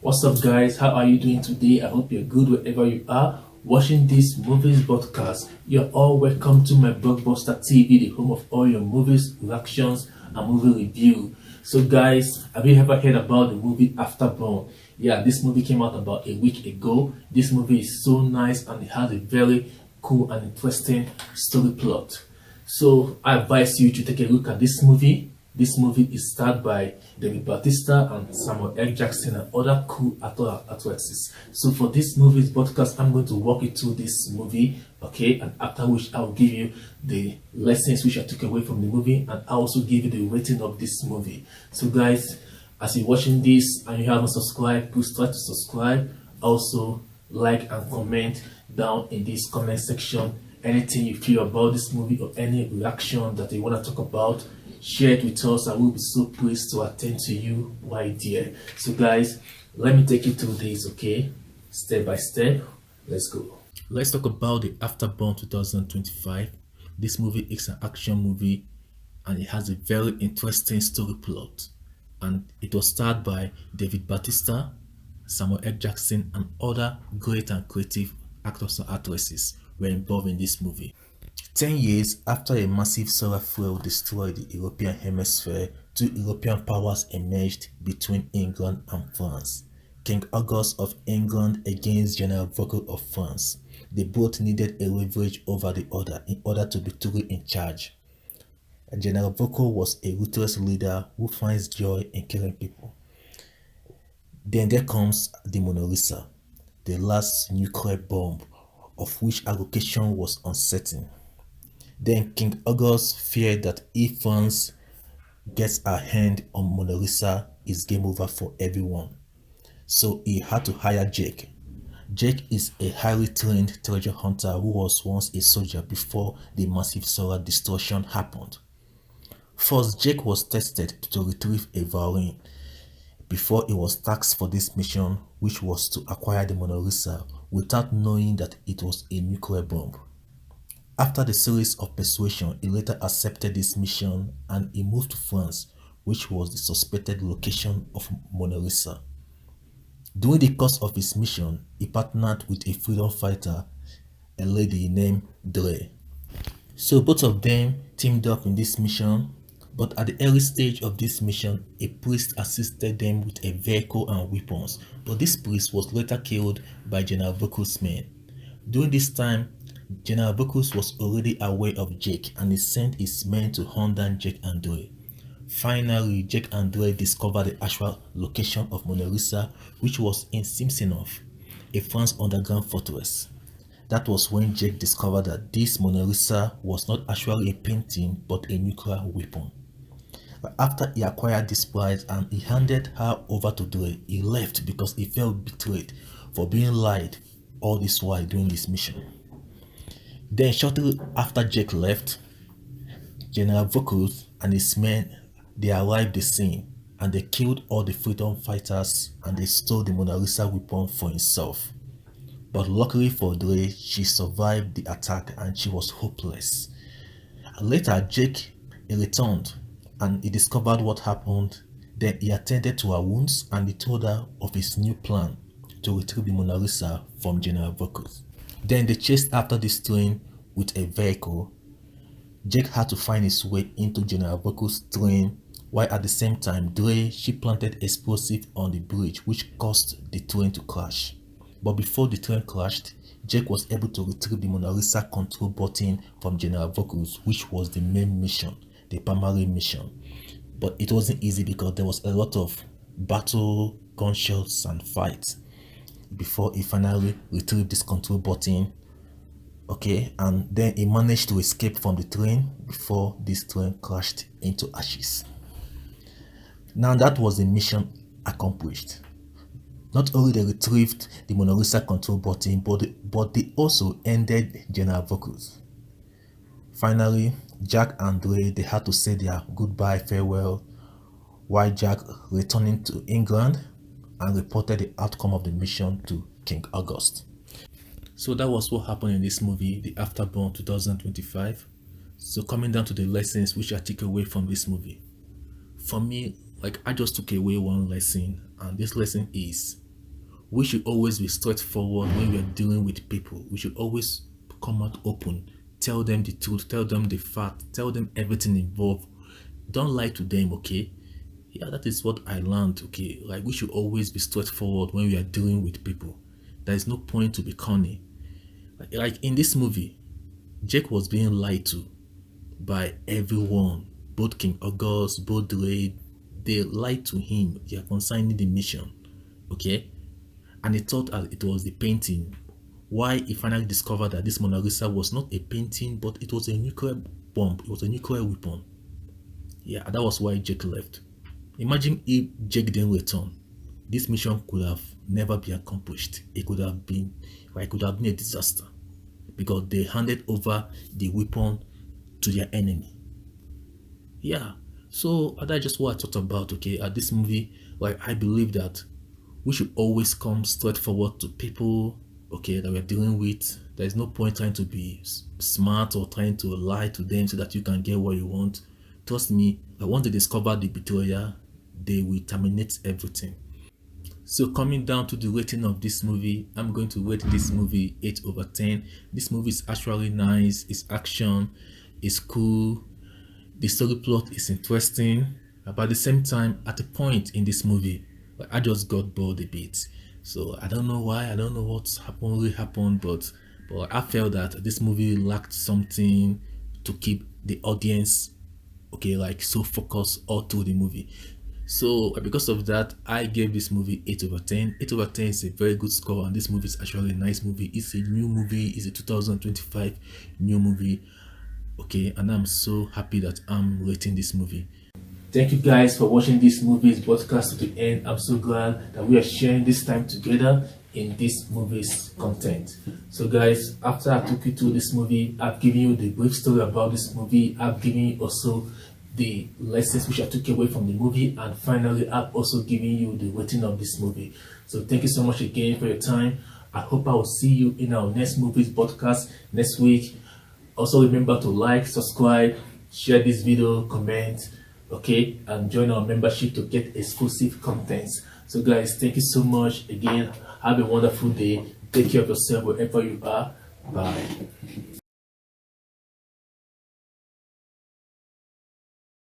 What's up, guys? How are you doing today? I hope you're good wherever you are watching this movies broadcast. You're all welcome to my Blockbuster TV, the home of all your movies, reactions, and movie review. So, guys, have you ever heard about the movie Afterburn? Yeah, this movie came out about a week ago. This movie is so nice and it has a very cool and interesting story plot. So, I advise you to take a look at this movie. This movie is starred by David Bautista and Samuel L. Jackson and other cool actresses. So for this movie's podcast, I'm going to walk you through this movie, okay? And after which I'll give you the lessons which I took away from the movie, and I'll also give you the rating of this movie. So guys, as you're watching this and you haven't subscribed, please try to subscribe. Also, like and comment down in this comment section anything you feel about this movie or any reaction that you want to talk about. Share it with us. I will be so pleased to attend to you right there. So guys, let me take you through this, okay? Step by step. Let's go. Let's talk about the Afterburn 2025. This movie is an action movie and it has a very interesting story plot. And it was starred by David Bautista, Samuel L. Jackson, and other great and creative actors and actresses were involved in this movie. 10 years after a massive solar flare destroyed the European hemisphere, two European powers emerged between England and France. King August of England against General Vocal of France. They both needed a leverage over the other in order to be truly in charge. General Vocal was a ruthless leader who finds joy in killing people. Then there comes the Mona Lisa, the last nuclear bomb of which allocation was uncertain. Then King August feared that if France gets a hand on Mona Lisa, it's game over for everyone. So he had to hire Jake. Jake is a highly trained treasure hunter who was once a soldier before the massive solar destruction happened. First, Jake was tested to retrieve a violin before he was tasked for this mission, which was to acquire the Mona Lisa without knowing that it was a nuclear bomb. After the series of persuasion, he later accepted this mission and he moved to France, which was the suspected location of Mona Lisa. During the course of his mission, he partnered with a freedom fighter, a lady named Dre. So both of them teamed up in this mission, but at the early stage of this mission, a priest assisted them with a vehicle and weapons, but this priest was later killed by General Vocal's men. During this time, General Vocus was already aware of Jake and he sent his men to hunt down Jake and Dre. Finally, Jake and Dre discovered the actual location of Mona Lisa, which was in Simpsonov, a French underground fortress. That was when Jake discovered that this Mona Lisa was not actually a painting but a nuclear weapon. But after he acquired this prize and he handed her over to Dre, he left because he felt betrayed for being lied all this while during this mission. Then shortly after Jake left, General Vocus and his men, they arrived the scene and they killed all the freedom fighters and they stole the Mona Lisa weapon for himself. But luckily for Dre, she survived the attack and she was hopeless. Later, Jake returned and he discovered what happened. Then he attended to her wounds and he told her of his new plan to retrieve the Mona Lisa from General Vocus. Then they chased after this train with a vehicle. Jake had to find his way into General Vocus' train, while at the same time Dre, she planted explosive on the bridge which caused the train to crash. But before the train crashed, Jake was able to retrieve the Mona Lisa control button from General Vocus, which was the main mission, the primary mission. But it wasn't easy because there was a lot of battle, gunshots and fights before he finally retrieved this control button. Okay, and then he managed to escape from the train before this train crashed into ashes. Now that was the mission accomplished. Not only they retrieved the Mona Lisa control button, but they also ended General Vocus. Finally, Jack and Dre, they had to say their goodbye farewell, while Jack returning to England and reported the outcome of the mission to King August. So that was what happened in this movie, the Afterburn 2025. So coming down to the lessons which I took away from this movie. For me, I just took away one lesson, and this lesson is We should always be straightforward when we are dealing with people. We should always come out open, tell them the truth, tell them the fact, tell them everything involved. Don't lie to them, okay? Yeah, that is what I learned, okay? Like, we should always be straightforward when we are dealing with people. There is no point to be corny. Like in this movie, Jake was being lied to by everyone, both King August, both Drake. They lied to him. They are consigning the mission, okay? And he thought it was the painting. Why he finally discovered that this Mona Lisa was not a painting, but it was a nuclear bomb. It was a nuclear weapon. Yeah, that was why Jake left. Imagine if Jake didn't return. This mission could have never been accomplished. It could have been a disaster because they handed over the weapon to their enemy. Yeah, so that's just what I thought about. Okay, at this movie, like I believe that we should always come straightforward to people, okay, that we're dealing with. There is no point trying to be smart or trying to lie to them so that you can get what you want. Trust me, once they discover the betrayal, they will terminate everything. So coming down to the rating of this movie, I'm going to rate this movie 8 over 10. This movie is actually nice, it's action, it's cool, the story plot is interesting, but at the same time, at a point in this movie, I just got bored a bit. So I don't know why, I don't know what really happened, but I felt that this movie lacked something to keep the audience, okay, like so focused all through the movie. So because of that, I gave this movie 8 over 10. 8 over 10 is a very good score, and this movie is actually a nice movie. It's a new movie, it's a 2025 new movie. Okay, and I'm so happy that I'm rating this movie. Thank you guys for watching this movie's broadcast to the end. I'm so glad that we are sharing this time together in this movie's content. So guys, after I took you through this movie, I've given you the brief story about this movie. I've given you also the lessons which I took away from the movie, and finally I've also given you the rating of this movie. So thank you so much again for your time. I hope I will see you in our next movies podcast next week. Also remember to like, subscribe, share this video, comment, okay, and join our membership to get exclusive contents. So guys, thank you so much again. Have a wonderful day. Take care of yourself wherever you are. Bye.